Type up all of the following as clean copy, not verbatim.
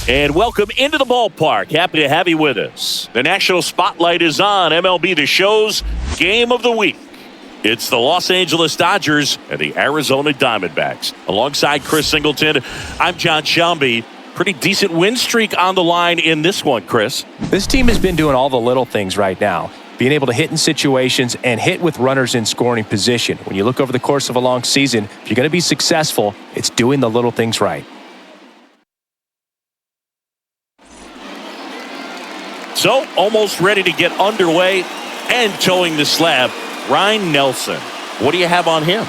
And welcome into the ballpark. Happy to have you with us. The national spotlight is on MLB The Show's Game of the Week. It's the Los Angeles Dodgers and the Arizona Diamondbacks. Alongside Chris Singleton, I'm John Shelby. Pretty decent win streak on the line in this one, Chris. This team has been doing all the little things right now. Being able to hit in situations and hit with runners in scoring position. When you look over the course of a long season, if you're going to be successful, it's doing the little things right. So, almost ready to get underway and towing the slab, Ryan Nelson. What do you have on him?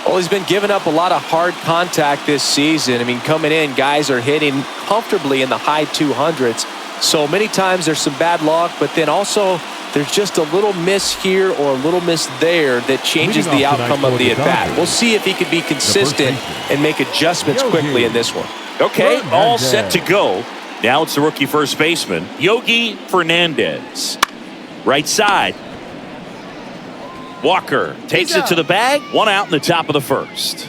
Well, he's been giving up a lot of hard contact this season. I mean, coming in, guys are hitting comfortably in the high 200s. So many times there's some bad luck, but then also there's just a little miss here or a little miss there that changes the outcome of the at-bat. We'll see if he can be consistent and make adjustments quickly in this one. Okay, all set to go. Now it's the rookie first baseman, Yogi Fernandez. Right side. Walker takes it to the bag. One out in the top of the first.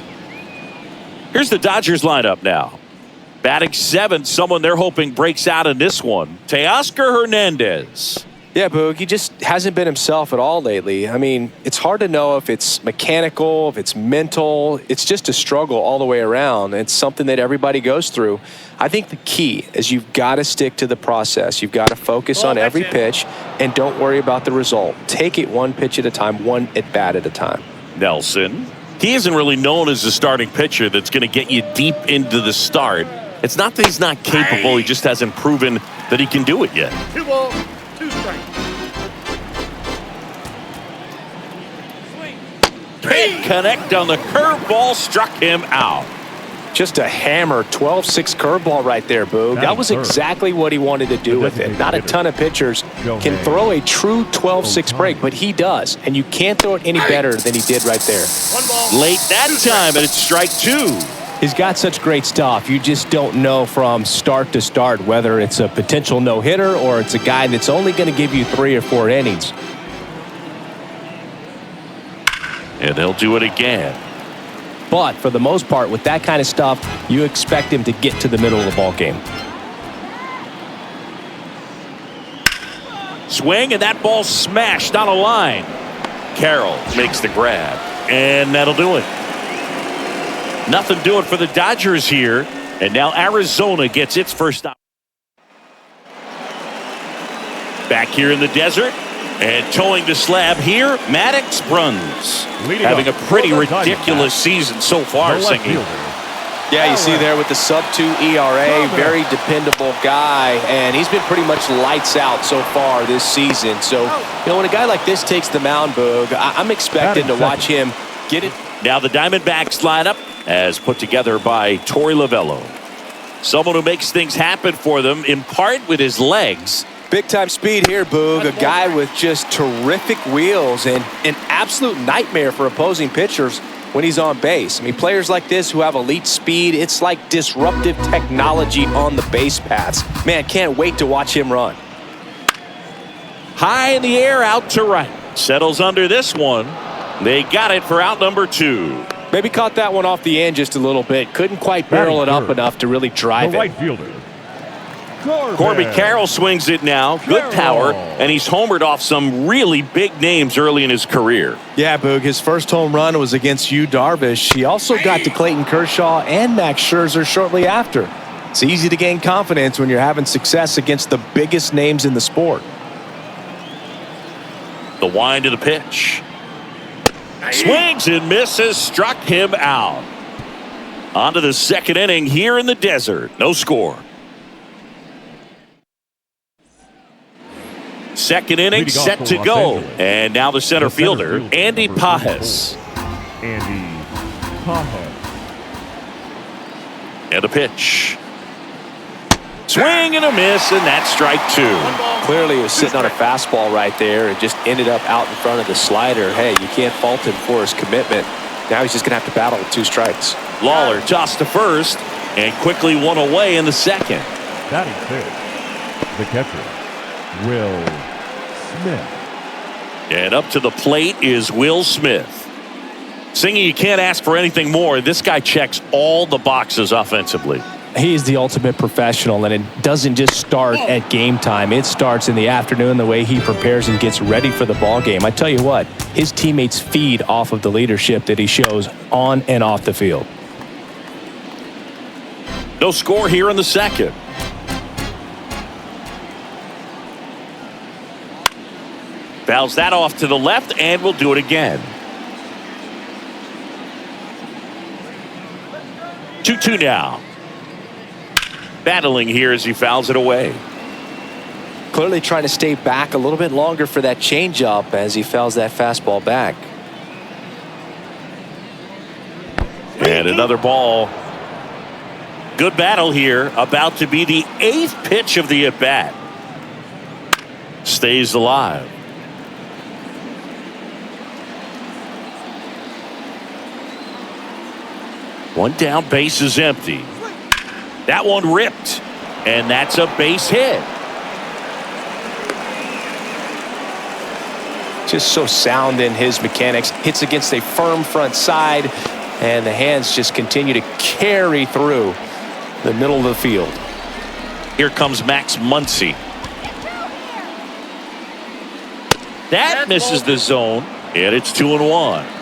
Here's the Dodgers lineup now. Batting seventh, someone they're hoping breaks out in this one. Teoscar Hernandez. Yeah, Boog, he just hasn't been himself at all lately. I mean, it's hard to know if it's mechanical, if it's mental. It's just a struggle all the way around. It's something that everybody goes through. I think the key is you've got to stick to the process. You've got to focus on every pitch and don't worry about the result. Take it one pitch at a time, one at-bat at a time. Nelson. He isn't really known as a starting pitcher that's going to get you deep into the start. It's not that he's not capable. He just hasn't proven that he can do it yet. 2-2 strike. Can't connect on the curveball, struck him out. Just a hammer 12-6 curveball right there, Boog. That was exactly what he wanted to do with it. Not a ton of pitchers can throw a true 12-6 break, but he does. And you can't throw it any better than he did right there. Late that time, and it's strike two. He's got such great stuff. You just don't know from start to start whether it's a potential no-hitter or it's a guy that's only going to give you 3 or 4 innings. And they'll do it again. But for the most part, with that kind of stuff, you expect him to get to the middle of the ball game. Swing, and that ball smashed on a line. Carroll makes the grab, and that'll do it. Nothing doing for the Dodgers here, and now Arizona gets its first stop. Back here in the desert, and towing the slab here, Maddox Bruns. Having a pretty ridiculous season so far, Singy. Yeah, you see there with the sub-2 ERA, very dependable guy, and he's been pretty much lights out so far this season. So, you know, when a guy like this takes the mound, Boog, I'm expecting to watch him get it. Now the Diamondbacks lineup as put together by Torey Lovello. Someone who makes things happen for them, in part with his legs. Big-time speed here, Boog. A guy with just terrific wheels and an absolute nightmare for opposing pitchers when he's on base. I mean, players like this who have elite speed, it's like disruptive technology on the base paths. Man, can't wait to watch him run. High in the air, out to right. Settles under this one. They got it for out number 2. Maybe caught that one off the end just a little bit. Couldn't quite barrel it up enough to really drive it. Right fielder. Corbin Carroll swings it now. Good power, and he's homered off some really big names early in his career. Yeah, Boog, his first home run was against Yu Darvish. He also got to Clayton Kershaw and Max Scherzer shortly after. It's easy to gain confidence when you're having success against the biggest names in the sport. The wind of the pitch. Swings and misses, struck him out. On to the second inning here in the desert. No score. Second inning set to go. And now the center fielder, Andy Pajes. Andy Pajes. And a pitch. Swing and a miss, and that's strike 2. Clearly he was sitting on a fastball right there and just ended up out in front of the slider. Hey, you can't fault him for his commitment. Now he's just going to have to battle with 2 strikes. Lawler tossed to first and quickly one away in the second. Batting third, the catcher, Will Smith. And up to the plate is Will Smith. Singy, you can't ask for anything more. This guy checks all the boxes offensively. He is the ultimate professional, and it doesn't just start at game time. It starts in the afternoon, the way he prepares and gets ready for the ball game. I tell you what, his teammates feed off of the leadership that he shows on and off the field. No score here in the second. Fouls that off to the left, and we'll do it again. 2-2 now. Battling here as he fouls it away. Clearly trying to stay back a little bit longer for that changeup as he fouls that fastball back. And another ball. Good battle here. About to be the 8th pitch of the at-bat. Stays alive. One down, base is empty. That one ripped, and that's a base hit. Just so sound in his mechanics. Hits against a firm front side, and the hands just continue to carry through the middle of the field. Here comes Max Muncy. That misses the zone, and it's 2-1.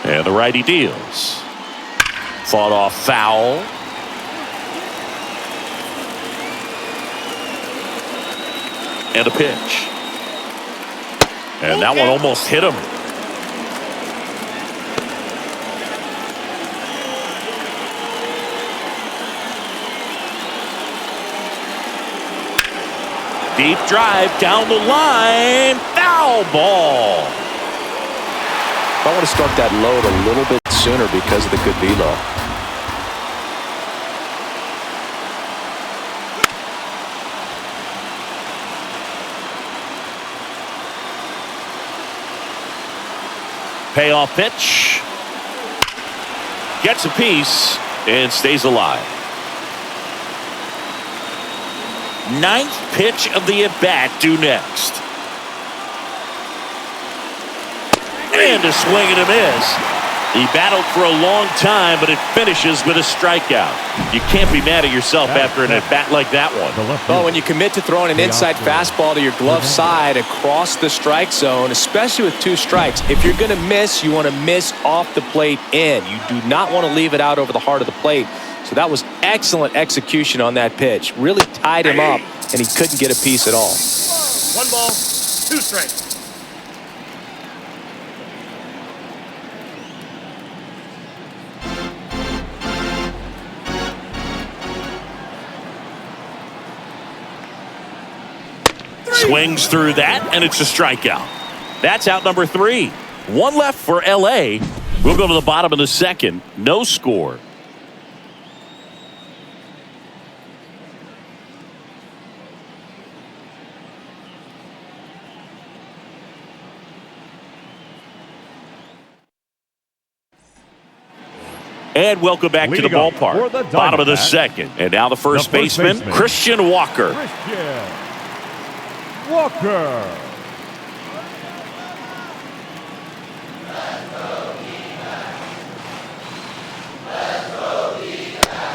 And the righty deals. Fought off foul. And a pitch. And that one almost hit him. Deep drive down the line. Foul ball. I want to start that load a little bit sooner because of the good velo. Payoff pitch. Gets a piece and stays alive. 9th pitch of the at-bat due next. And a swing and a miss. He battled for a long time, but it finishes with a strikeout. You can't be mad at yourself after an at-bat like that one. Well, when you commit to throwing an inside fastball to your glove side across the strike zone, especially with 2 strikes, if you're going to miss, you want to miss off the plate in. You do not want to leave it out over the heart of the plate. So that was excellent execution on that pitch. Really tied him up, and he couldn't get a piece at all. 1 ball, 2 strikes. Swings through that, and it's a strikeout. That's out number 3. 1 left for LA. We'll go to the bottom of the second. No score. And welcome back to the ballpark. Bottom of the second. And now the first baseman, Christian Walker. Walker.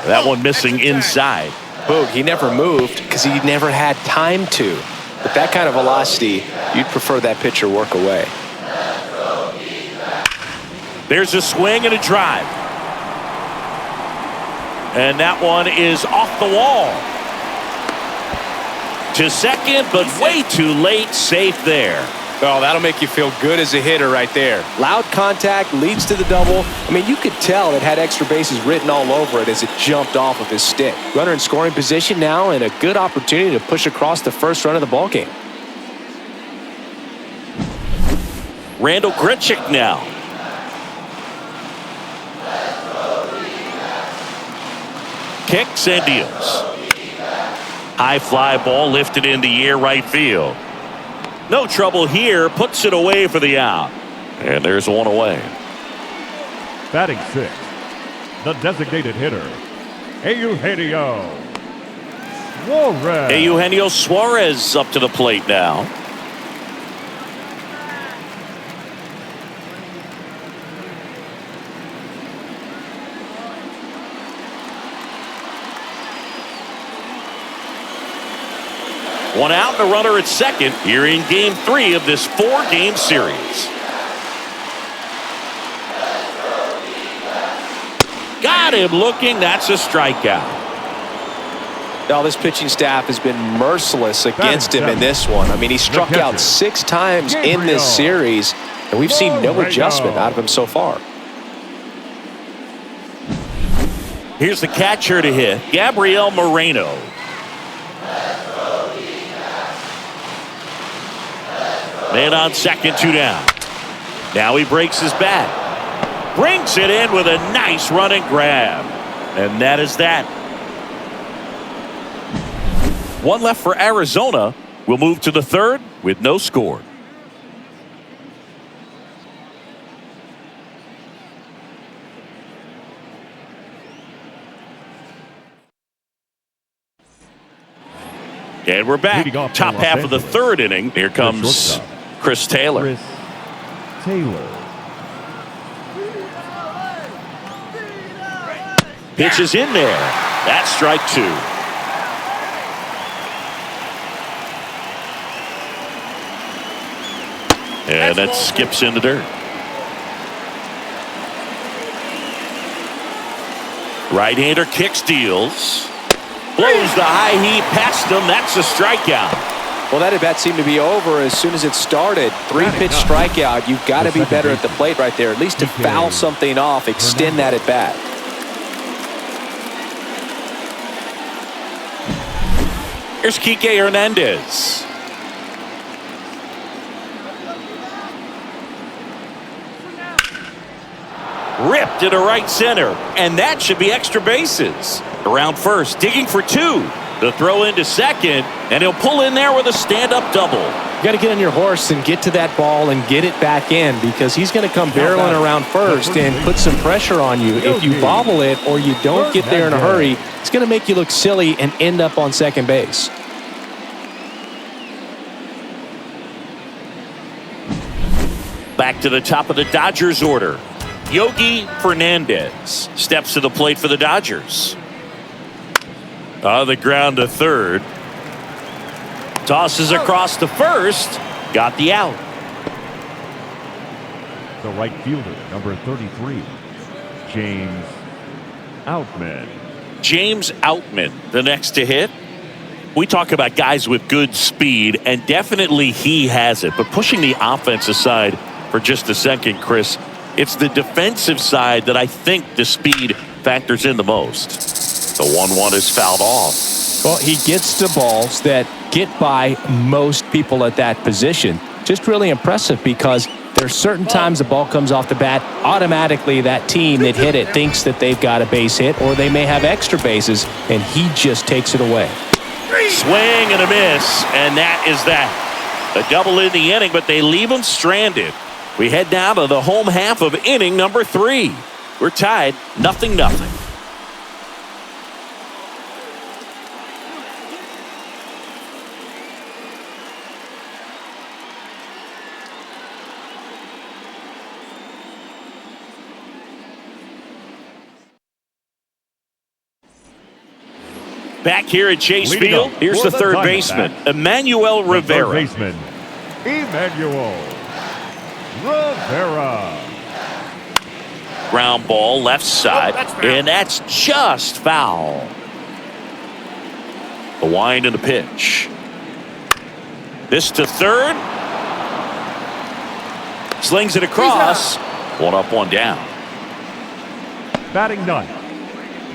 That one missing inside. Boog, he never moved because he never had time to. With that kind of velocity, you'd prefer that pitcher work away. There's a swing and a drive. And that one is off the wall. To second, but way too late. Safe there. Oh, that'll make you feel good as a hitter right there. Loud contact leads to the double. I mean, you could tell it had extra bases written all over it as it jumped off of his stick. Runner in scoring position now, and a good opportunity to push across the first run of the ballgame. Randall Grichuk now. Kicks and deals. High fly ball lifted in the air right field. No trouble here. Puts it away for the out. And there's one away. Batting 6th, the designated hitter, Eugenio Suarez. Eugenio Suarez up to the plate now. One out and a runner at second here in Game 3 of this 4-game series. Got him looking. That's a strikeout. Now, this pitching staff has been merciless against him in this one. I mean, he struck out 6 times in this series, and we've seen no adjustment out of him so far. Here's the catcher to hit, Gabriel Moreno. Man on second, 2 down. Now he breaks his bat. Brings it in with a nice running grab. And that is that. One left for Arizona. We'll move to the third with no score. And we're back. Top half of the third inning. Here comes Chris Taylor. Pitch is in there. That's strike 2. And that skips in the dirt. Right-hander kicks, deals. Blows the high heat past him. That's a strikeout. Well, that at bat seemed to be over as soon as it started. 3-pitch strikeout. You've got to be better at the plate right there, at least to foul something off, extend that at bat. Here's Kike Hernandez. Ripped into right center, and that should be extra bases. Around first, digging for 2. The throw into second, and he'll pull in there with a stand-up double. You got to get on your horse and get to that ball and get it back in, because he's going to come barreling around first and put some pressure on you. If you bobble it or you don't get there in a hurry, it's going to make you look silly and end up on second base. Back to the top of the Dodgers order. Yogi Fernandez steps to the plate for the Dodgers. On the ground to third. Tosses across to first. Got the out. The right fielder, number 33, James Outman. James Outman, the next to hit. We talk about guys with good speed, and definitely he has it. But pushing the offense aside for just a second, Chris, it's the defensive side that I think the speed factors in the most. The 1-1 is fouled off. Well, he gets to balls that get by most people at that position. Just really impressive, because there's certain times the ball comes off the bat, automatically that team that hit it thinks that they've got a base hit, or they may have extra bases, and he just takes it away. Swing and a miss, and that is that. A double in the inning, but they leave him stranded. We head down to the home half of inning number 3. We're tied 0-0. Back here at Chase Field, here's the third baseman, Emmanuel Rivera. Baseman, Emmanuel Rivera. Ground ball left side, and that's just foul. The wind and the pitch. This to third. Slings it across. 1 up, 1 down. Batting ninth,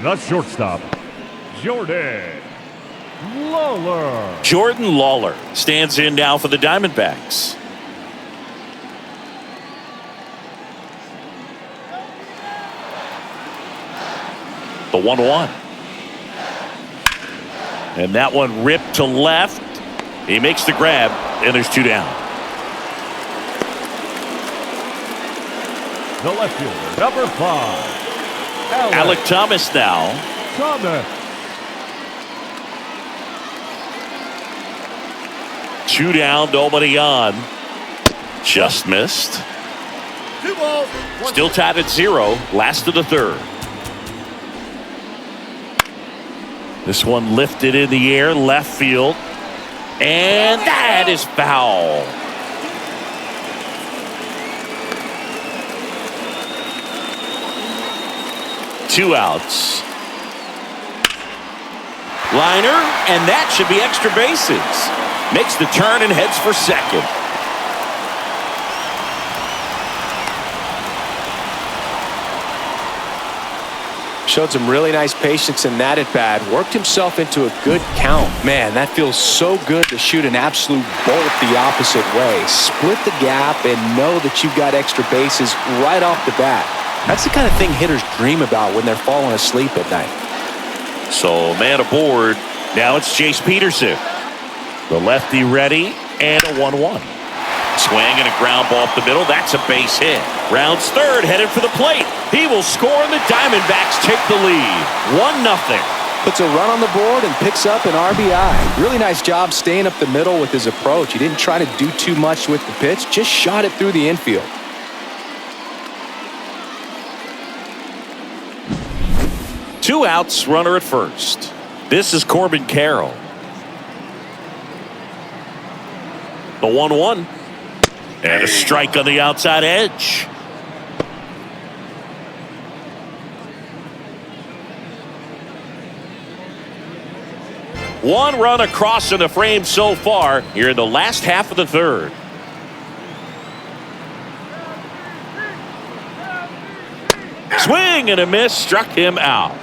the shortstop, Jordan Lawler. Jordan Lawler stands in now for the Diamondbacks. The 1-1. And that one ripped to left. He makes the grab, and there's 2 down. The left fielder, number 5, Alec Thomas now Thomas. 2 down, nobody on. Just missed. 2 balls. Still tied at 0. Last of the third. This one lifted in the air, left field. And that is foul. Two outs. Liner, and that should be extra bases. Makes the turn and heads for second. Showed some really nice patience in that at bat. Worked himself into a good count. Man, that feels so good to shoot an absolute bolt the opposite way. Split the gap and know that you've got extra bases right off the bat. That's the kind of thing hitters dream about when they're falling asleep at night. So man aboard. Now it's Chase Peterson. The lefty ready, and a 1-1. Swing and a ground ball up the middle. That's a base hit. Rounds third, headed for the plate. He will score, and the Diamondbacks take the lead. 1-0. Puts a run on the board and picks up an RBI. Really nice job staying up the middle with his approach. He didn't try to do too much with the pitch, just shot it through the infield. Two outs, runner at first. This is Corbin Carroll. The 1-1. And a strike on the outside edge. One run across in the frame so far here in the last half of the third. Swing and a miss, struck him out.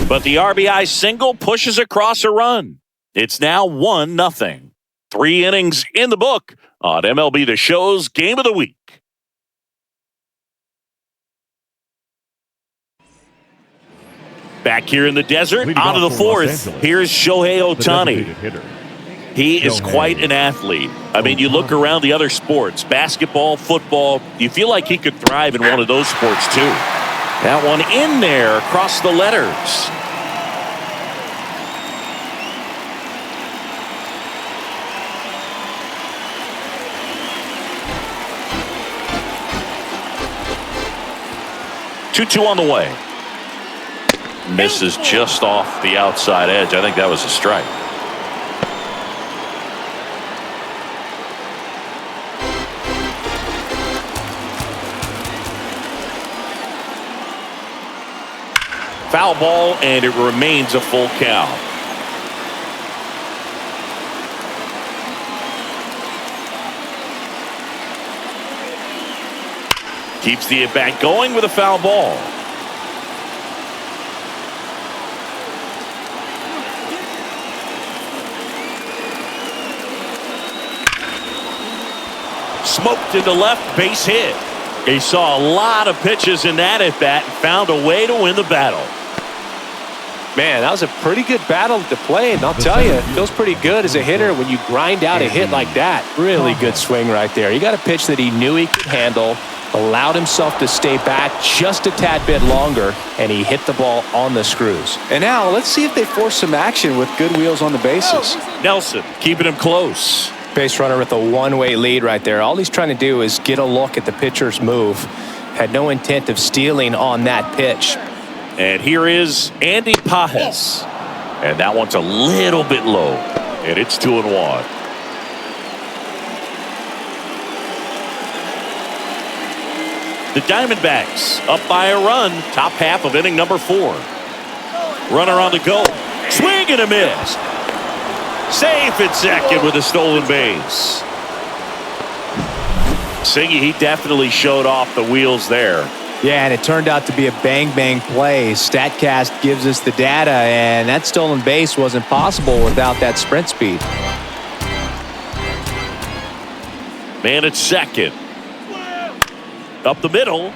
But the RBI single pushes across a run. It's now 1-0. 3 innings in the book on MLB The Show's Game of the Week. Back here in the desert, on to the fourth. Here's Shohei Ohtani. He is quite an athlete. I mean, you look around the other sports, basketball, football, you feel like he could thrive in one of those sports too. That one in there across the letters. Two on the way. Misses just off the outside edge. I think that was a strike. Foul ball, and it remains a full count. Keeps the at-bat going with a foul ball. Smoked into left, base hit. He saw a lot of pitches in that at-bat and found a way to win the battle. Man, that was a pretty good battle to play, and I'll tell you, it feels pretty good as a hitter when you grind out a hit like that. Really good swing right there. He got a pitch that he knew he could handle, allowed himself to stay back just a tad bit longer, and he hit the ball on the screws. And now, let's see if they force some action with good wheels on the bases. Nelson keeping him close. Base runner with a one-way lead right there. All he's trying to do is get a look at the pitcher's move. Had no intent of stealing on that pitch. And here is Andy Pajes. And that one's a little bit low. And it's 2-1. The Diamondbacks up by a run. Top half of inning number 4. Runner on the go. Swing and a miss. Safe at second with a stolen base. Singy, he definitely showed off the wheels there. Yeah, and it turned out to be a bang-bang play. StatCast gives us the data, and that stolen base wasn't possible without that sprint speed. Man at second. Up the middle.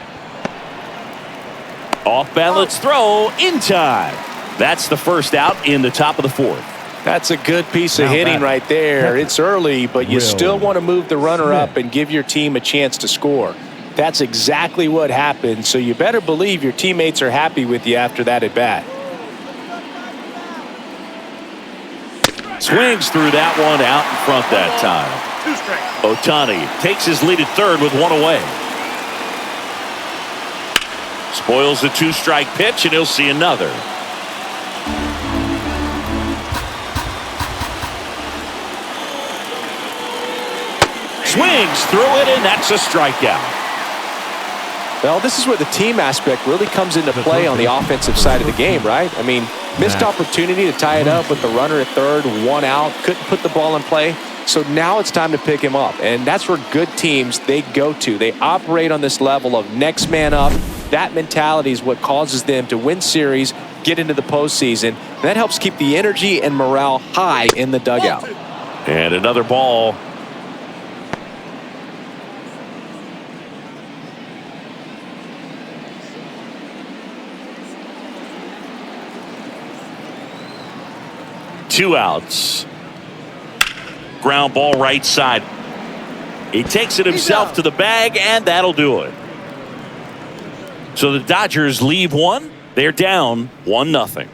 Off balance throw in time. That's the first out in the top of the 4th. That's a good piece of hitting right there. It's early, but you still want to move the runner up and give your team a chance to score. That's exactly what happened, so you better believe your teammates are happy with you after that at bat. Swings through that one out in front that time. Ohtani takes his lead at third with one away. Spoils the two-strike pitch, and he'll see another. Swings through it, and that's a strikeout. Well, this is where the team aspect really comes into play on the offensive side of the game, right? I mean, missed opportunity to tie it up with the runner at third, one out, couldn't put the ball in play. So now it's time to pick him up, and that's where good teams, they go to. They operate on this level of next man up. That mentality is what causes them to win series, get into the postseason. And that helps keep the energy and morale high in the dugout. And another ball. Two outs. Ground ball right side. He takes it himself to the bag, and that'll do it. So the Dodgers leave one. They're down 1-0.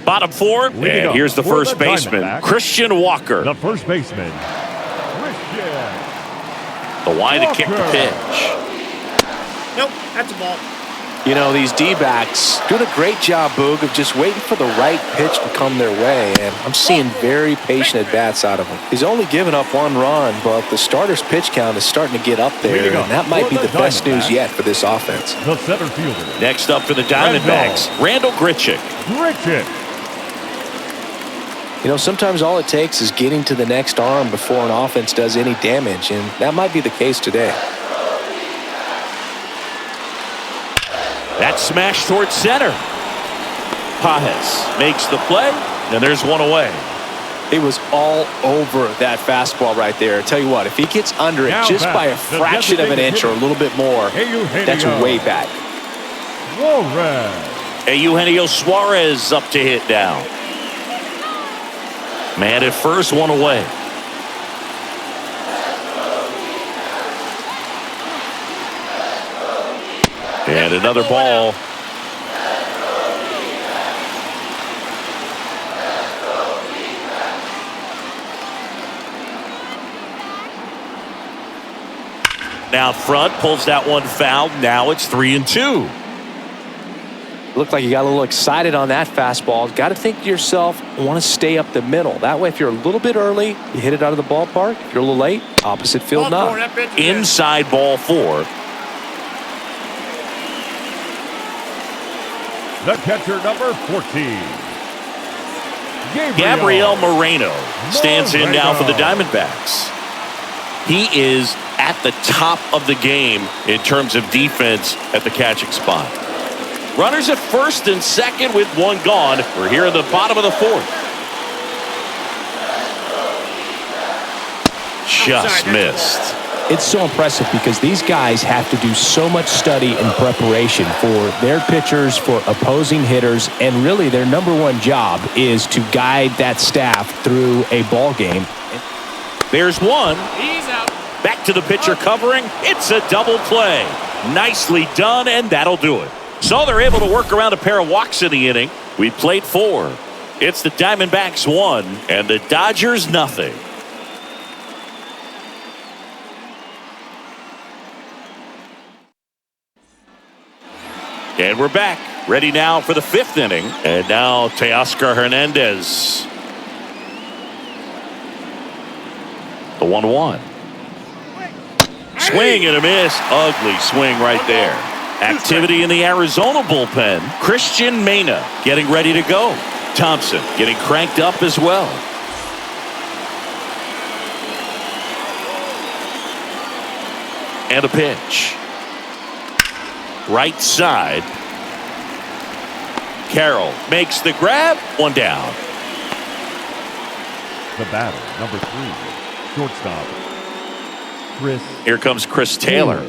Bottom four, and here's the first baseman, Christian Walker. The first baseman, Christian. The line to kick the pitch. Nope, that's a ball. You know, these D-backs doing a great job, Boog, of just waiting for the right pitch to come their way, and I'm seeing very patient at-bats out of him. He's only given up one run, but the starter's pitch count is starting to get up there, and that might be the best news yet for this offense. The center fielder. Next up for the Diamondbacks, Randall Grichuk. You know, sometimes all it takes is getting to the next arm before an offense does any damage, and that might be the case today. That's smashed towards center. Pajes makes the play, and there's one away. It was all over that fastball right there. I tell you what, if he gets under it just by a fraction of an inch or a little bit more, that's way back. Eugenio Suarez up to hit now. Man at first, one away. And another ball. Now front, pulls that one foul. Now it's 3-2. Looked like you got a little excited on that fastball. Got to think to yourself, want to stay up the middle. That way, if you're a little bit early, you hit it out of the ballpark. If you're a little late, opposite field knock. Inside ball four. The catcher, number 14. Gabriel Moreno stands in now for the Diamondbacks. He is at the top of the game in terms of defense at the catching spot. Runners at first and second with one gone. We're here in the bottom of the fourth. Just missed. It's so impressive because these guys have to do so much study and preparation for their pitchers, for opposing hitters, and really their number one job is to guide that staff through a ball game. There's one. He's out. Back to the pitcher covering. It's a double play. Nicely done, and that'll do it. So they're able to work around a pair of walks in the inning. We played 4. It's the Diamondbacks 1 and the Dodgers nothing. And we're back, ready now for the 5th inning. And now Teoscar Hernandez. The 1-1. Swing and a miss. Ugly swing right there. Activity in the Arizona bullpen. Christian Mena getting ready to go. Thompson getting cranked up as well. And a pitch. Right side. Carroll makes the grab. One down. The batter, number 3, shortstop, Chris. Here comes Chris Taylor.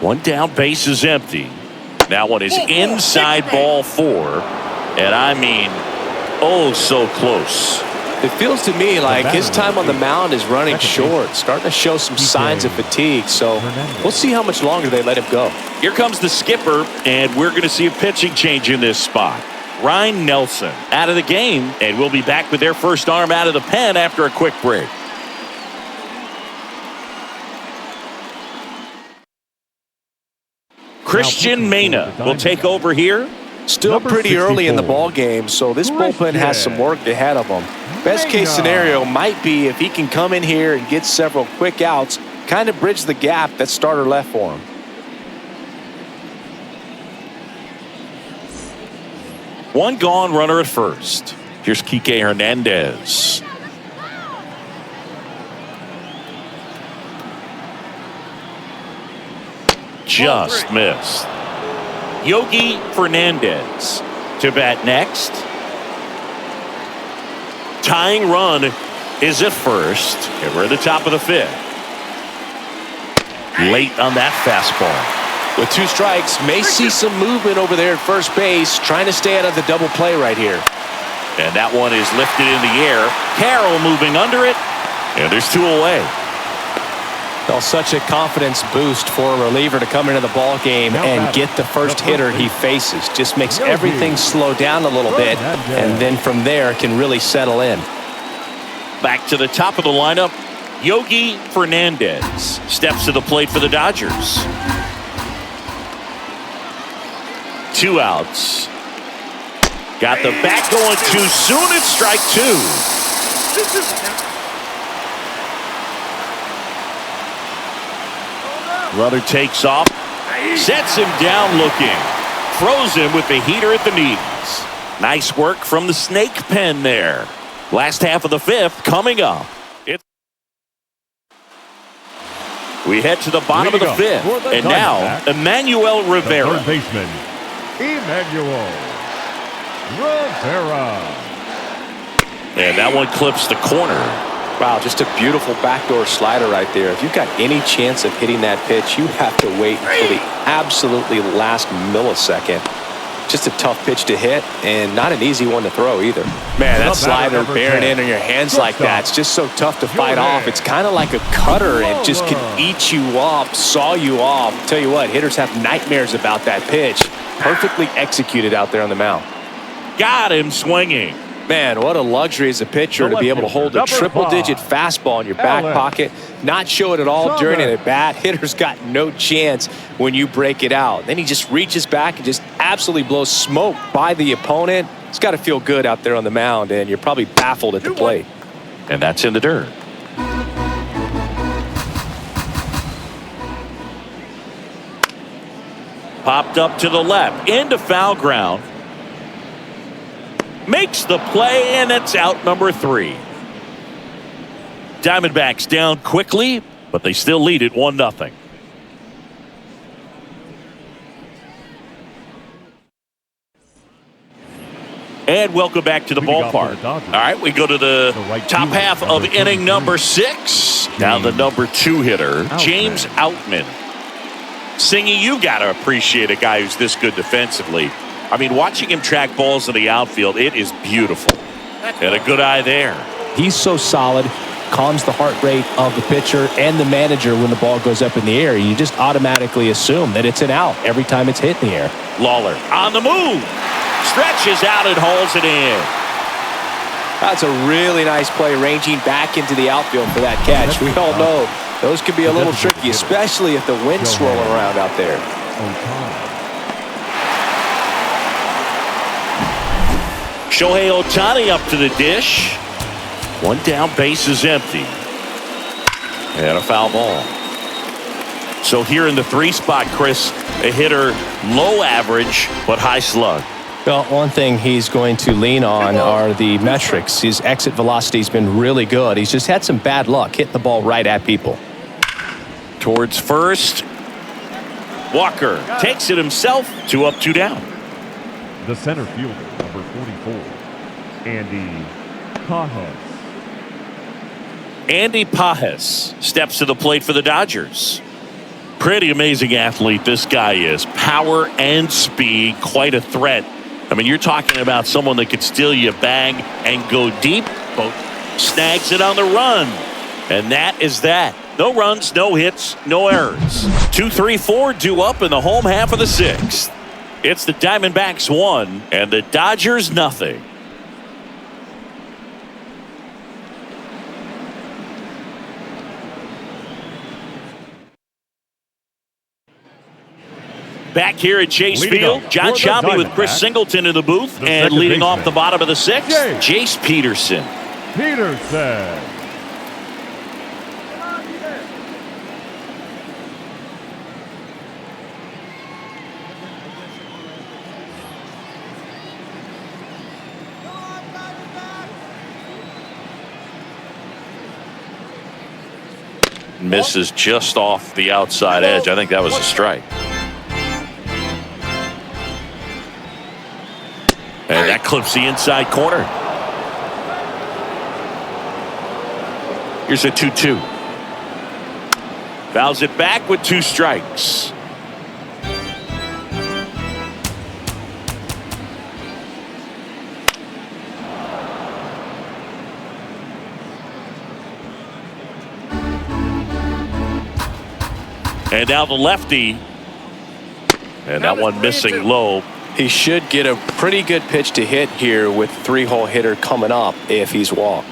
One down, base is empty. That one is inside ball 4. And I mean, oh, so close. It feels to me like his time on the mound is running short, starting to show some signs of fatigue. So we'll see how much longer they let him go. Here comes the skipper, and we're going to see a pitching change in this spot. Ryan Nelson out of the game, and we'll be back with their first arm out of the pen after a quick break. Christian Mena will take over here. Still pretty early in the ball game, so this bullpen has some work ahead of them. Best case scenario might be if he can come in here and get several quick outs, kind of bridge the gap that starter left for him. One gone, runner at first. Here's Kike Hernandez. Just missed. Yogi Fernandez to bat next. Tying run is at first, and we're at the top of the 5th. Late on that fastball. With 2 strikes, may see some movement over there at first base, trying to stay out of the double play right here. And that one is lifted in the air. Carroll moving under it, and there's 2 away. Well, such a confidence boost for a reliever to come into the ball game and get the first hitter he faces. Just makes everything slow down a little bit, and then from there can really settle in. Back to the top of the lineup, Yogi Fernandez steps to the plate for the Dodgers. 2 outs. Got the bat going too soon. It's strike 2. Runner takes off, sets him down looking, throws him with the heater at the knees. Nice work from the snake pen there. Last half of the 5th coming up. We head to the bottom of the 5th, and now Emmanuel Rivera. Third baseman, Emmanuel Rivera. And that one clips the corner. Wow, just a beautiful backdoor slider right there. If you've got any chance of hitting that pitch, you have to wait until the absolutely last millisecond. Just a tough pitch to hit, and not an easy one to throw either. Man, that slider bearing in on your hands like that, it's just so tough to fight off. It's kind of like a cutter. It just can eat you up, saw you off. Tell you what, hitters have nightmares about that pitch. Perfectly executed out there on the mound. Got him swinging. Man, what a luxury as a pitcher to be able to hold a triple-digit fastball in your back pocket, not show it at all during an at-bat. Hitter's got no chance when you break it out. Then he just reaches back and just absolutely blows smoke by the opponent. It's got to feel good out there on the mound, and you're probably baffled at the plate. And that's in the dirt. Popped up to the left, into foul ground. Makes the play, and it's out number 3. Diamondbacks down quickly, but they still lead it 1-0. And welcome back to the ballpark. All right, we go to the top half of inning number 6. Now the number 2 hitter, James Outman. Singy, you got to appreciate a guy who's this good defensively. I mean, watching him track balls in the outfield, it is beautiful. And a good eye there. He's so solid, calms the heart rate of the pitcher and the manager when the ball goes up in the air. You just automatically assume that it's an out every time it's hit in the air. Lawler on the move. Stretches out and hauls it in. That's a really nice play, ranging back into the outfield for that catch. We all know those can be a little tricky, especially if the wind's swirling around out there. Shohei Ohtani up to the dish. One down, base is empty. And a foul ball. So here in the 3 spot, Chris, a hitter low average but high slug. Well, one thing he's going to lean on are the metrics. His exit velocity has been really good. He's just had some bad luck hitting the ball right at people. Towards first. Walker takes it himself. 2 up, 2 down. The center fielder, number 44, Andy Pajes. Andy Pajes steps to the plate for the Dodgers. Pretty amazing athlete this guy is. Power and speed, quite a threat. I mean, you're talking about someone that could steal you a bag and go deep, but snags it on the run. And that is that. No runs, no hits, no errors. 2, 3, 4 due up in the home half of the 6th. It's the Diamondbacks 1 and the Dodgers nothing. Back here at Chase Field, John Shelby with Chris Singleton in the booth, and leading off the bottom of the 6th, Jace Peterson. Misses just off the outside edge. I think that was a strike. And that clips the inside corner. Here's a 2-2. Fouls it back with 2 strikes. And now the lefty. And that one missing low. He should get a pretty good pitch to hit here with 3-hole hitter coming up if he's walked.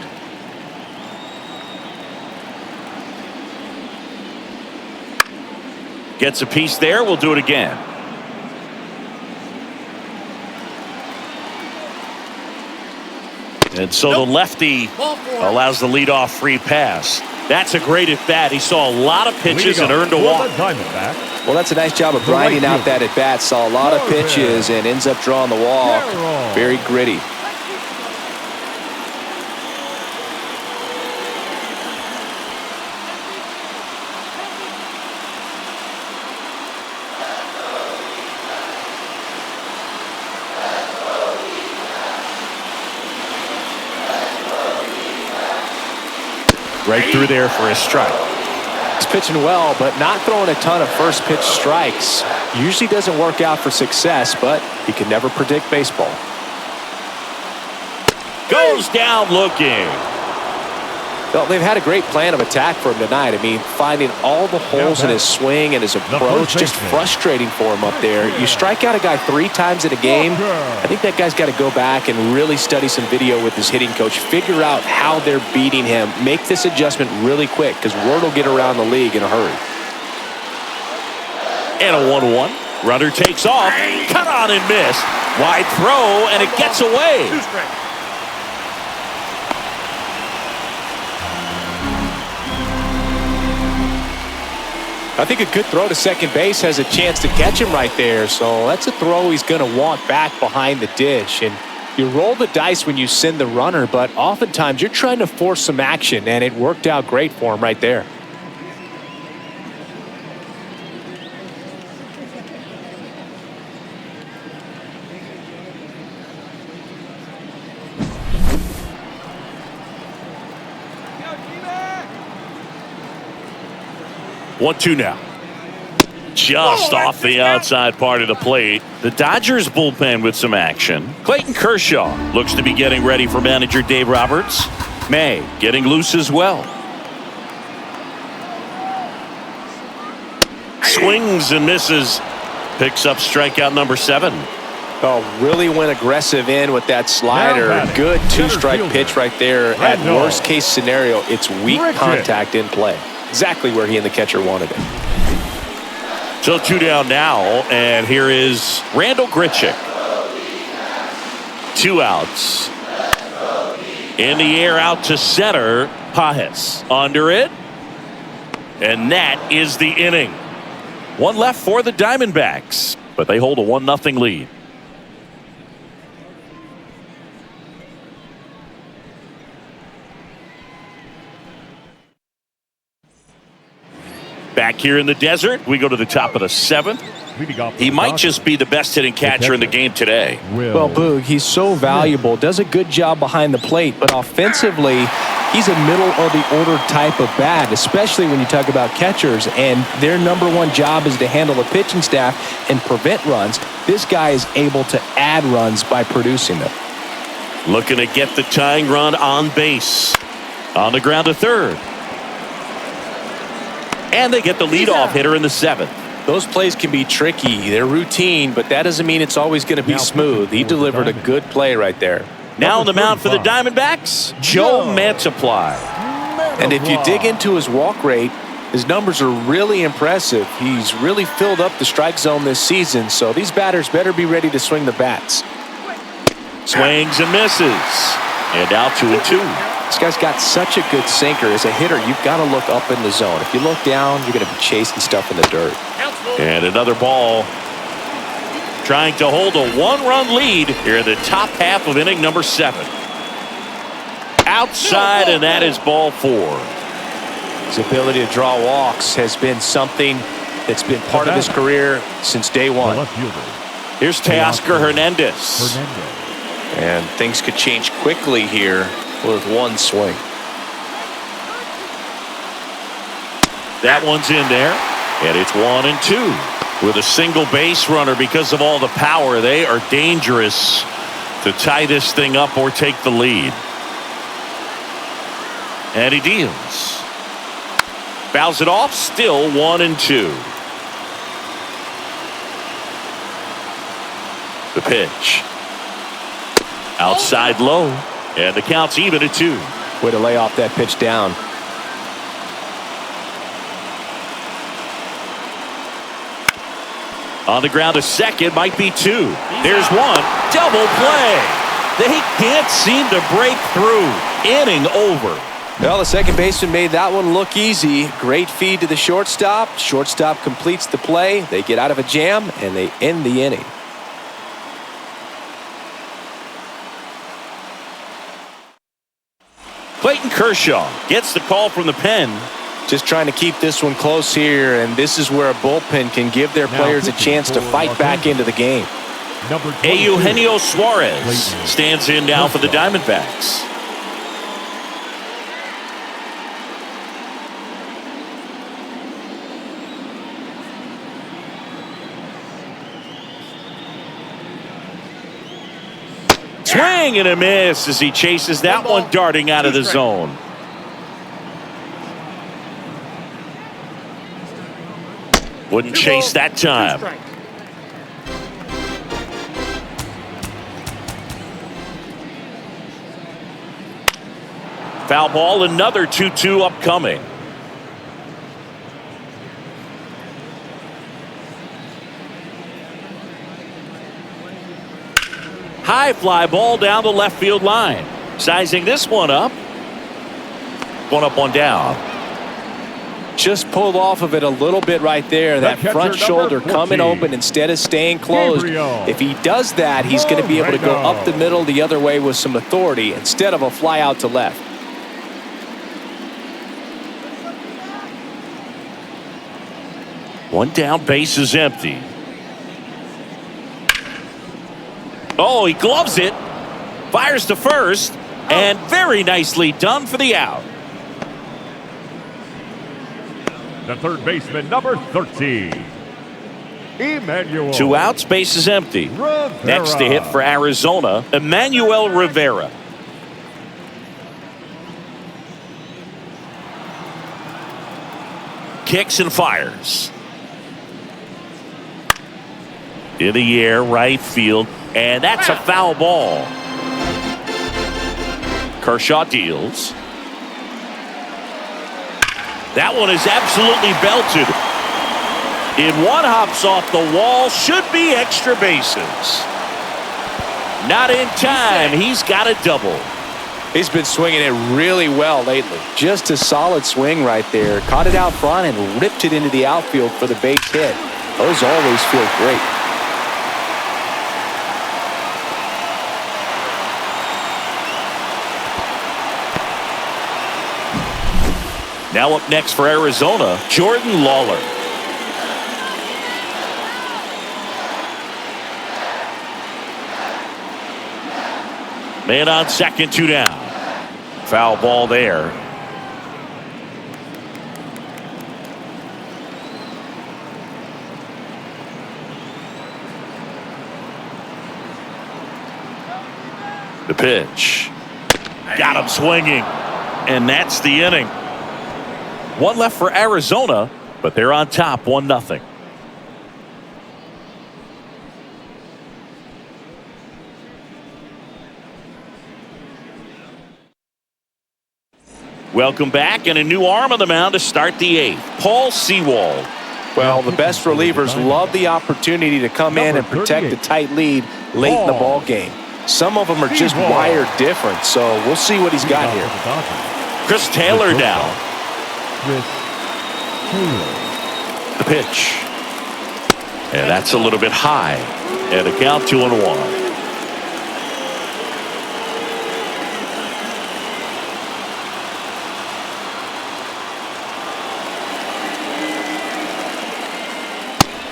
Gets a piece there. We'll do it again. And so the lefty allows the leadoff free pass. That's a great at bat. He saw a lot of pitches and earned a walk. Well, that's a nice job of grinding out that at bat. Saw a lot of pitches and ends up drawing the walk. Very gritty. Right through there for a strike. He's pitching well, but not throwing a ton of first pitch strikes. Usually doesn't work out for success, but you can never predict baseball. Goes down looking. Well, they've had a great plan of attack for him tonight. I mean, finding all the holes in his swing and his approach, just frustrating for him up there. You strike out a guy 3 times in a game, I think that guy's got to go back and really study some video with his hitting coach, figure out how they're beating him, make this adjustment really quick, because word will get around the league in a hurry. And a 1-1. Runner takes off, cut on and miss. Wide throw, and it gets away. I think a good throw to second base has a chance to catch him right there. So that's a throw he's going to want back behind the dish. And you roll the dice when you send the runner, but oftentimes you're trying to force some action, and it worked out great for him right there. One-two now. Just off the outside part of the plate. The Dodgers bullpen with some action. Clayton Kershaw looks to be getting ready for manager Dave Roberts. May getting loose as well. Swings and misses. Picks up strikeout number 7. Oh, really went aggressive in with that slider. Good 2-strike pitch right there. At worst case scenario, it's weak contact in play. Exactly where he and the catcher wanted it. So 2 down now, and here is Randall Grichuk. 2 outs. In the air out to center. Pajes under it. And that is the inning. 1 left for the Diamondbacks, but they hold a 1-0 lead. Back here in the desert, we go to the top of the 7th. He might just be the best hitting catcher in the game today. Well, Boog, he's so valuable, does a good job behind the plate, but offensively, He's a middle-of-the-order type of bat, especially when you talk about catchers, and their number one job is to handle the pitching staff and prevent runs. This guy is able to add runs by producing them. Looking to get the tying run on base. On the ground to third. And they get the leadoff hitter in the 7th. Those plays can be tricky. They're routine, but that doesn't mean it's always going to be smooth. He delivered a good play right there. Now on the mound for the Diamondbacks, Joe Mantiply. And if you dig into his walk rate, his numbers are really impressive. He's really filled up the strike zone this season, so these batters better be ready to swing the bats. Swings and misses. And out 2-2. This guy's got such a good sinker. As a hitter, you've got to look up in the zone. If you look down, you're going to be chasing stuff in the dirt. And another ball. Trying to hold a 1-run lead here in the top half of inning number 7. Outside, and that is ball 4. His ability to draw walks has been something that's been part of his career since day one. Here's Teoscar Hernandez. And things could change quickly here with one swing. That one's in there, and it's 1-2. With a single base runner, because of all the power, they are dangerous to tie this thing up or take the lead. And he deals. Fouls it off, still 1-2. The pitch. Outside low, and the count's even at 2. Way to lay off that pitch down. On the ground to second, might be 2. There's 1. Double play. They can't seem to break through. Inning over. Well, the second baseman made that one look easy. Great feed to the shortstop. Shortstop completes the play. They get out of a jam, and they end the inning. Clayton Kershaw gets the call from the pen. Just trying to keep this one close here, and this is where a bullpen can give their players a chance to fight back into the game. Eugenio Suarez stands in now for the Diamondbacks. Swing and a miss as he chases that one darting out of the zone. Wouldn't chase that time. Foul ball, another 2-2 upcoming. High fly ball down the left field line. Sizing this one up. One up, one down. Just pulled off of it a little bit right there. That front shoulder coming open instead of staying closed. If he does that, he's going to be able to go up the middle the other way with some authority instead of a fly out to left. One down, base is empty. Oh, he gloves it. Fires to first. And very nicely done for the out. The third baseman, number 13, Emmanuel. 2 outs, base is empty. Rivera. Next to hit for Arizona, Emmanuel Rivera. Kicks and fires. In the air, right field, and that's a foul ball. Kershaw deals. That one is absolutely belted. In one, hops off the wall. Should be extra bases. Not in time. He's got a double. He's been swinging it really well lately. Just a solid swing right there. Caught it out front and ripped it into the outfield for the base hit. Those always feel great. Now up next for Arizona, Jordan Lawler. Man on second, 2 down. Foul ball there. The pitch. Got him swinging. And that's the inning. One left for Arizona, but they're on top 1-0. Welcome back, and a new arm on the mound to start the 8th. Paul Sewald. Well, the best relievers love the opportunity to come in and protect a tight lead late in the ball game. Some of them are just wired different, so we'll see what he's got here. Chris Taylor down. The pitch. And that's a little bit high. And a count 2-1.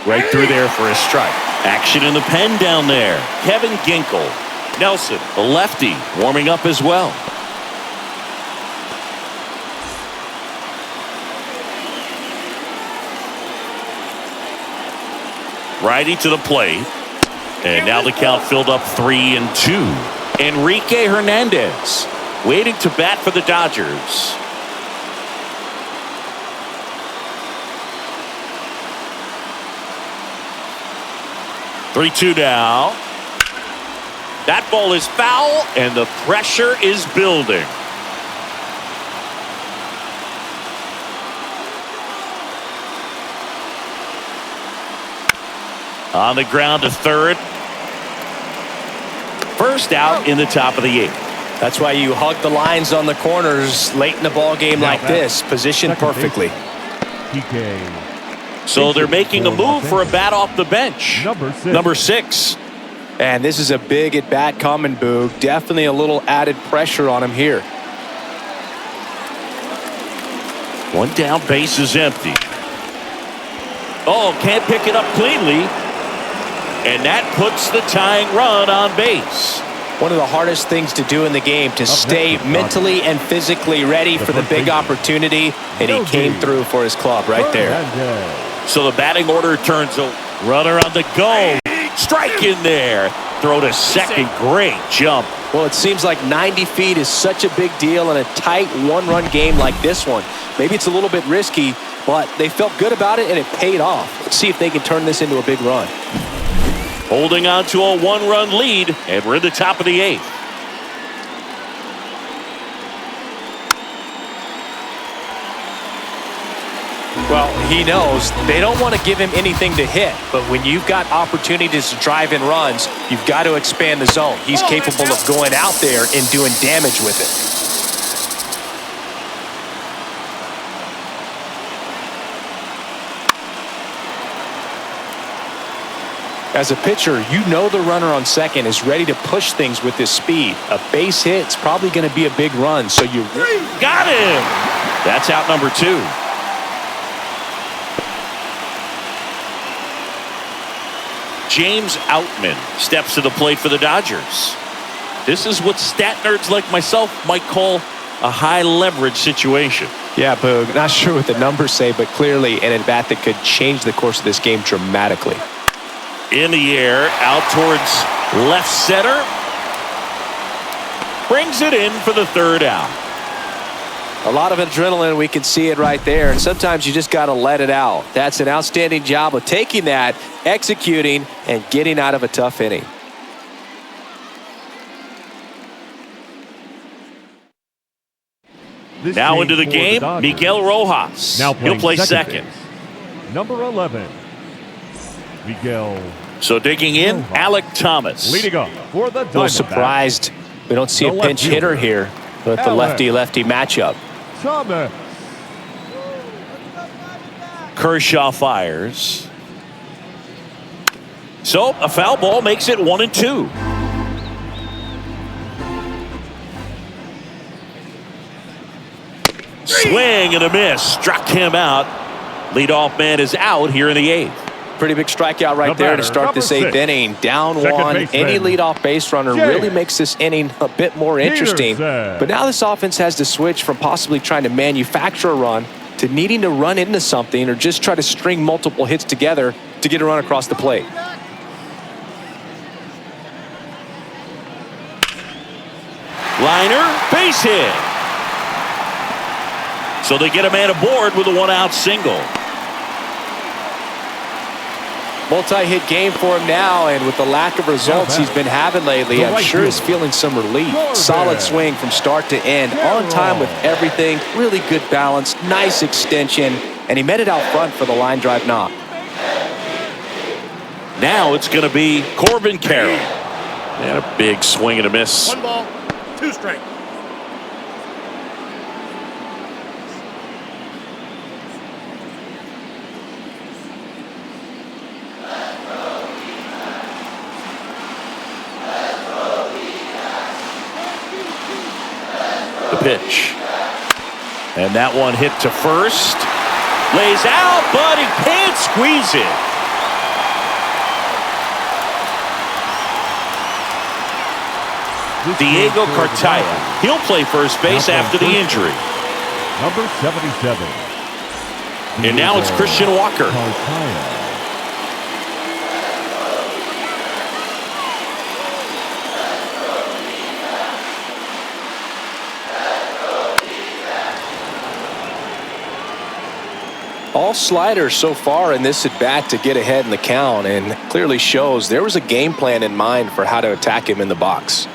Right through there for a strike. Action in the pen down there. Kevin Ginkel. Nelson, the lefty, warming up as well. Righty to the plate. And now the count filled up 3-2. Enrique Hernandez waiting to bat for the Dodgers. Three-two now. That ball is foul, and the pressure is building. On the ground to third. First out in the top of the 8th. That's why you hug the lines on the corners late in the ball game like this, positioned perfectly. So they're making a move for a bat off the bench. Number 6. And this is a big at-bat coming, Boog. Definitely a little added pressure on him here. One down, base is empty. Oh, can't pick it up cleanly. And that puts the tying run on base. One of the hardest things to do in the game, to stay mentally and physically ready for the big opportunity, and he came through for his club right there. So the batting order turns over. Runner on the go. Strike in there. Throw to second. Great jump. Well, it seems like 90 feet is such a big deal in a tight one-run game like this one. Maybe it's a little bit risky, but they felt good about it, and it paid off. Let's see if they can turn this into a big run. Holding on to a one-run lead, and we're in the top of the 8th. Well, he knows they don't want to give him anything to hit, but when you've got opportunities to drive in runs, you've got to expand the zone. He's capable of going out there and doing damage with it. As a pitcher, you know the runner on second is ready to push things with his speed. A base hit's probably going to be a big run, so you got him. That's out number 2. James Outman steps to the plate for the Dodgers. This is what stat nerds like myself might call a high leverage situation. Yeah, Boog, not sure what the numbers say, but clearly an at-bat that could change the course of this game dramatically. In the air, out towards left center. Brings it in for the third out. A lot of adrenaline, we can see it right there, and sometimes you just got to let it out. That's an outstanding job of taking that, executing, and getting out of a tough inning. Now into the game, Miguel Rojas. He'll play second. Number 11, Miguel. So digging in, Alec Thomas. Leading up for the A little surprised we don't see a pinch hitter here with the lefty-lefty matchup. Thomas. Kershaw fires. So a foul ball makes it 1-2. Swing and a miss. Struck him out. Leadoff man is out here in the 8th. Pretty big strikeout right there to start this 8th inning. Down one. Any leadoff base runner really makes this inning a bit more interesting. But now this offense has to switch from possibly trying to manufacture a run to needing to run into something or just try to string multiple hits together to get a run across the plate. Liner, base hit. So they get a man aboard with a 1-out single. Multi-hit game for him now, and with the lack of results he's been having lately, I'm sure he's feeling some relief. Solid swing from start to end, on time with everything, really good balance, nice extension, and he met it out front for the line drive knock. Now it's going to be Corbin Carroll. And a big swing and a miss. 1 ball, 2 strikes. The pitch. And that one hit to first. Lays out, but he can't squeeze it. Diego Cartaya. He'll play first base after the injury. Number 77. And now it's Christian Walker. Cartaya. All sliders so far in this at-bat to get ahead in the count, and clearly shows there was a game plan in mind for how to attack him in the box.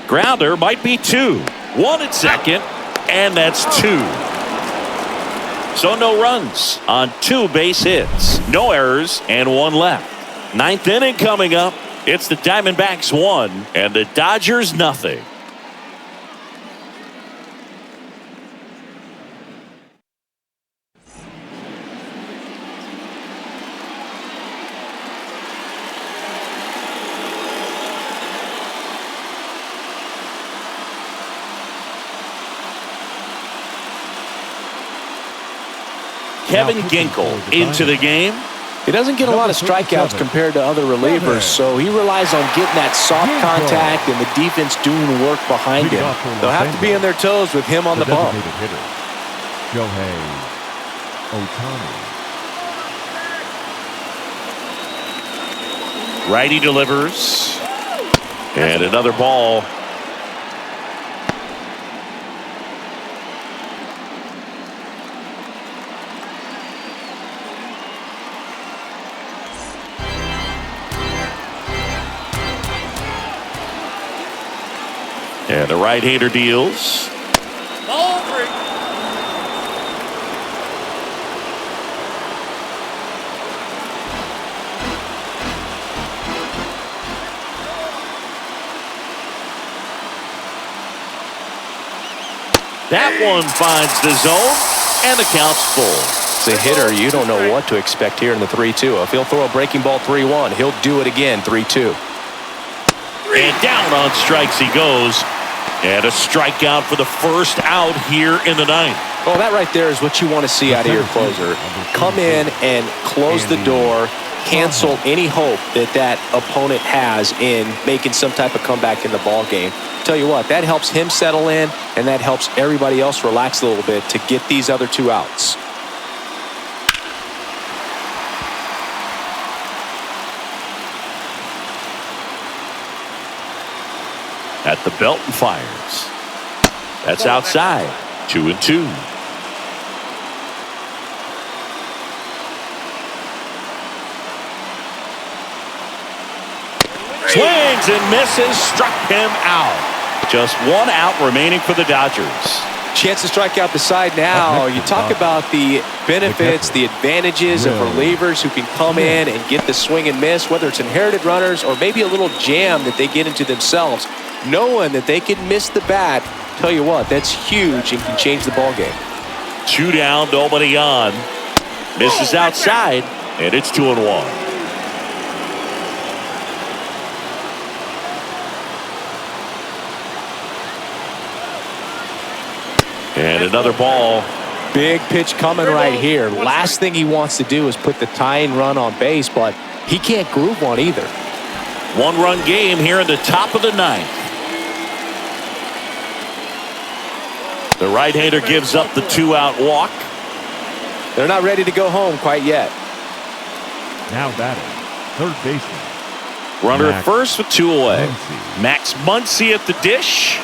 Grounder might be 2. 1 at second, and that's 2. So no runs on 2 base hits. No errors, and 1 left. 9th inning coming up. It's the Diamondbacks 1, and the Dodgers nothing. Kevin Ginkel into the game. He doesn't get a lot of strikeouts compared to other relievers, so he relies on getting that soft contact and the defense doing the work behind him. They'll have to be on their toes with him on the bump. Shohei Ohtani. Righty delivers. And another ball. And the right-hander deals. Ball 3. That one finds the zone, and the count's full. As a hitter, you don't know what to expect here in the 3-2. If he'll throw a breaking ball 3-1, he'll do it again 3-2. And down on strikes he goes. And a strikeout for the first out here in the 9th. Well, that right there is what you want to see out of your closer. Come in and close the door, cancel any hope that that opponent has in making some type of comeback in the ball game. Tell you what, that helps him settle in, and that helps everybody else relax a little bit to get these other 2 outs. At the belt and fires. That's outside. 2-2. Swings and misses. Struck him out. Just 1 out remaining for the Dodgers. Chance to strike out the side now. You talk about the benefits, the advantages of relievers who can come in and get the swing and miss, whether it's inherited runners or maybe a little jam that they get into themselves. Knowing that they can miss the bat, tell you what, that's huge and can change the ball game. 2 down, nobody on. Misses outside, and it's 2-1. And another ball. Big pitch coming right here. Last thing he wants to do is put the tying run on base, but he can't groove one either. One-run game here in the top of the ninth. The right-hander gives up the 2-out walk. They're not ready to go home quite yet. Now batting, third baseman. Runner at Max first with 2 away. Muncy. Max Muncy at the dish.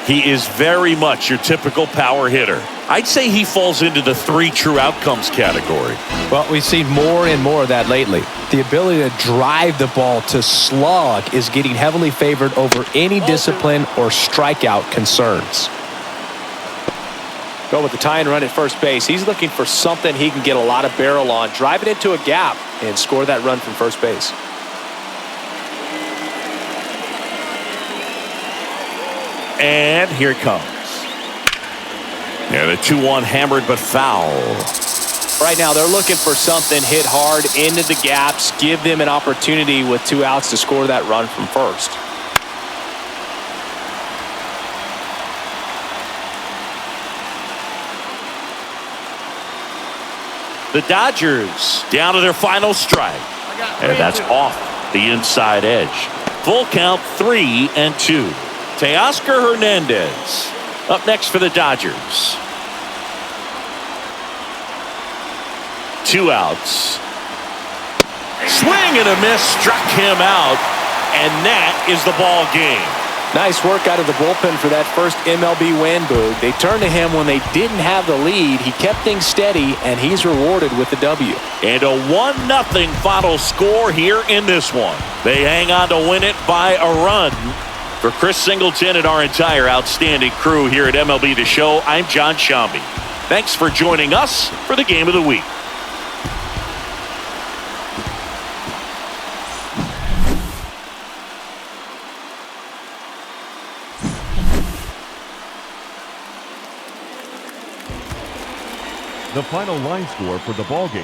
He is very much your typical power hitter. I'd say he falls into the 3 true outcomes category. Well, we've seen more and more of that lately. The ability to drive the ball to slug is getting heavily favored over any discipline or strikeout concerns. Go with the tying run at first base. He's looking for something he can get a lot of barrel on, drive it into a gap, and score that run from first base. And here it comes. Yeah, the 2-1 hammered but foul. Right now, they're looking for something hit hard into the gaps, give them an opportunity with 2 outs to score that run from first. The Dodgers down to their final strike. And that's off the inside edge. Full count 3-2. Teoscar Hernandez up next for the Dodgers. 2 outs. Swing and a miss, struck him out, and that is the ball game. Nice work out of the bullpen for that first MLB win, Boog. They turned to him when they didn't have the lead. He kept things steady, and he's rewarded with the W. And a 1-0 final score here in this one. They hang on to win it by a run. For Chris Singleton and our entire outstanding crew here at MLB The Show, I'm John Shambi. Thanks for joining us for the Game of the Week. The final line score for the ball game.